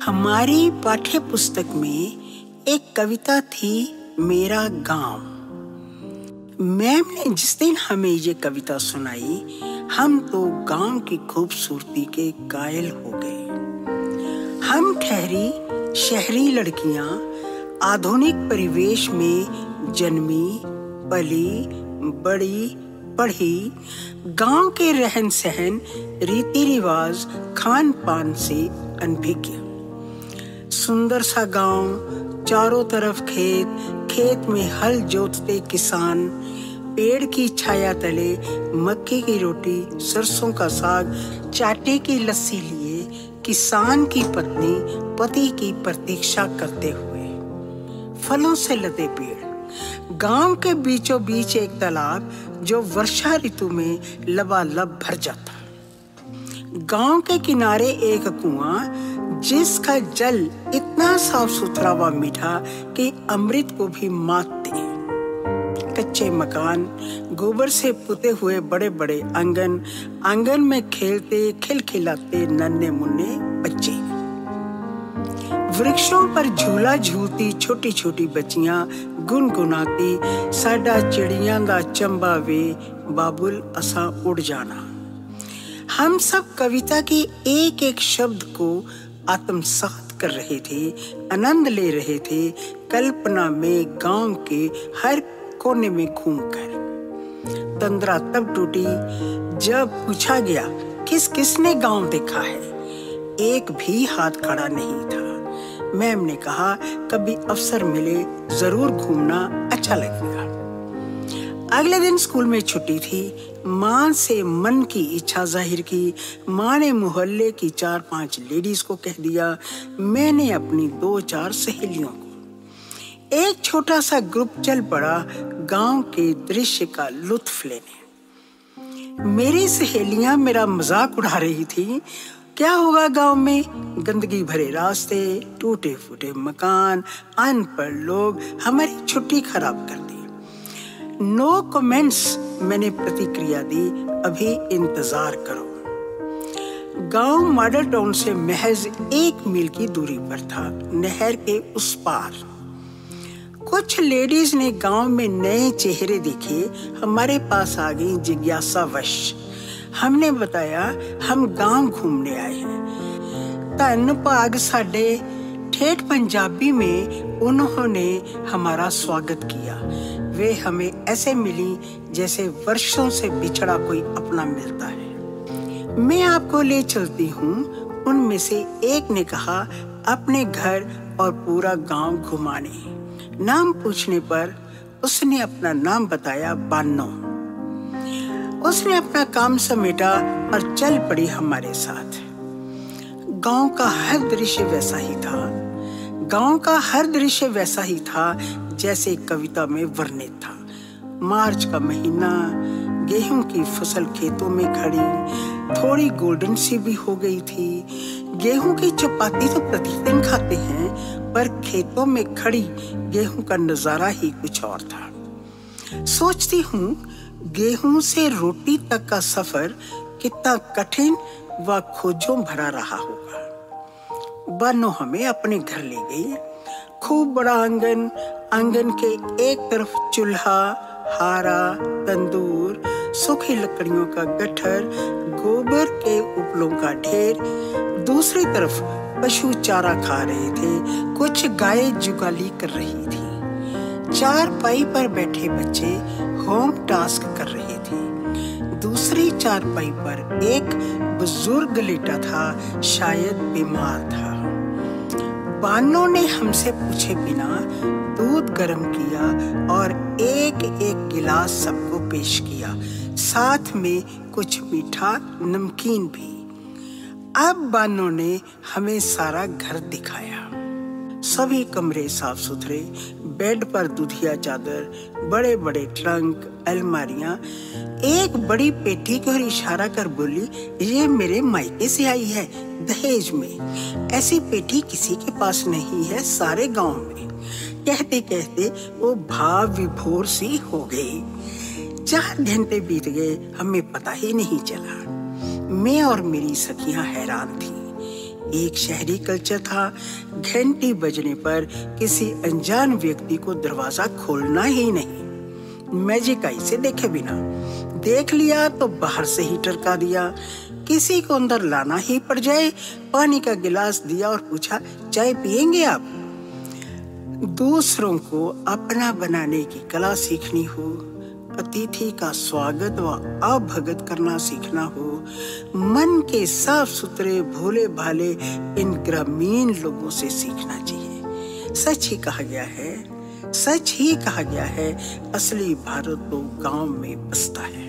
हमारी पाठ्य पुस्तक में एक कविता थी, मेरा गांव। मैम ने जिस दिन हमें ये कविता सुनाई, हम तो गांव की खूबसूरती के कायल हो गए। हम ठहरी शहरी लड़कियां आधुनिक परिवेश में जन्मी पली बड़ी पढ़ी, गांव के रहन सहन रीति रिवाज खान पान से अनभिज्ञ। सुंदर सा गांव, चारों तरफ खेत, खेत में हल जोतते किसान, पेड़ की छाया तले मक्के की रोटी, सरसों का साग, चाटे की लस्सी लिए किसान की पत्नी पति की प्रतीक्षा करते हुए। फलों से लदे पेड़, गांव के बीचों बीच एक तालाब जो वर्षा ऋतु में लबालब भर जाता। गांव के किनारे एक कुआं जिसका जल इतना साफ सुथरा व मीठा कि अमृत को भी मात दे। कच्चे मकान, गोबर से पुते हुए बड़े बड़े आंगन, आंगन में खेलते खिलखिलाते नन्हे मुन्ने बच्चे। वृक्षों पर झूला झूलती छोटी छोटी बच्चियां गुनगुनाती, साडा चिड़ियां दा चंबा वे बाबुल असा उड़ जाना। हम सब कविता की एक एक शब्द को आत्मसात कर रहे थे, आनंद ले रहे थे, कल्पना में गांव के हर कोने में घूमकर। तंद्रा तब टूटी जब पूछा गया किस किसने गांव देखा है। एक भी हाथ खड़ा नहीं था। मैम ने कहा, कभी अवसर मिले जरूर घूमना, अच्छा लगेगा। अगले दिन स्कूल में छुट्टी थी। माँ से मन की इच्छा जाहिर की। माँ ने मोहल्ले की 4-5 लेडीज को कह दिया। मैंने अपनी 2-4 सहेलियों को। एक छोटा सा ग्रुप चल पड़ा गांव के दृश्य का लुत्फ लेने। मेरी सहेलियां मेरा मजाक उड़ा रही थी। क्या होगा गांव में? गंदगी भरे रास्ते, टूटे फूटे मकान, अनपढ़ लोग हमारी छुट्टी खराब कर दी। नो कमेंट्स, मैंने प्रतिक्रिया दी। अभी इंतजार करो। गांव मॉडल टाउन से महज 1 मील की दूरी पर था, नहर के उस पार। कुछ लेडीज ने गांव में नए चेहरे देखे, हमारे पास आ गई जिज्ञासावश। हमने बताया हम गांव घूमने आए हैं। धन भाग साडे, ठेठ पंजाबी में उन्होंने हमारा स्वागत किया। वे हमें ऐसे मिली जैसे वर्षों से बिछड़ा कोई अपना मिलता है। मैं आपको ले चलती हूँ, उनमें से एक ने कहा, अपने घर और पूरा गांव घुमाने। नाम पूछने पर उसने अपना नाम बताया, बानो। उसने अपना काम समेटा और चल पड़ी हमारे साथ। गांव का हर दृश्य वैसा ही था। गांव का हर दृश्य वैसा ही था जैसे कविता में वर्णित था। मार्च का महीना, गेहूं की फसल खेतों में खड़ी, थोड़ी गोल्डन सी भी हो गई थी। गेहूं की चपाती तो प्रतिदिन खाते हैं, पर खेतों में खड़ी गेहूं का नजारा ही कुछ और था। सोचती हूँ, गेहूं से रोटी तक का सफर कितना कठिन व खोजों भरा रहा होगा। बानो हमें अपने घर ले गई। खूब बड़ा आंगन, आंगन के एक तरफ चूल्हा, हारा, तंदूर, सूखी लकड़ियों का गट्ठर, गोबर के उपलों का ढेर। दूसरी तरफ पशु चारा खा रहे थे, कुछ गाय जुगाली कर रही थी। 4 पाई पर बैठे बच्चे होम टास्क कर रहे थे। दूसरी 4 पाई पर एक बुजुर्ग लेटा था, शायद बीमार था। बानो ने हमसे पूछे बिना दूध गर्म किया और एक एक गिलास सबको पेश किया, साथ में कुछ मीठा नमकीन भी। अब बानो ने हमें सारा घर दिखाया। सभी कमरे साफ सुथरे, बेड पर दुधिया चादर, बड़े बड़े ट्रंक, अलमारियां। एक बड़ी पेटी की ओर इशारा कर बोली, ये मेरे मायके से आई है, दहेज में। ऐसी पेटी किसी के पास नहीं है सारे गांव में। कहते कहते वो भाव विभोर सी हो गई। 4 घंटे बीत गए, हमें पता ही नहीं चला। मैं और मेरी सखियां हैरान थी। एक शहरी कल्चर था, घंटी बजने पर किसी अनजान व्यक्ति को दरवाजा खोलना ही नहीं, मैजिक आई से देखे बिना। देख लिया तो बाहर से ही टरका दिया। किसी को अंदर लाना ही पड़ जाए, पानी का गिलास दिया और पूछा, चाय पिएंगे आप? दूसरों को अपना बनाने की कला सीखनी हो, अतिथि का स्वागत व अभगत करना सीखना हो, मन के साफ सुथरे भोले भाले इन ग्रामीण लोगों से सीखना चाहिए। सच ही कहा गया है, असली भारत तो गांव में बसता है।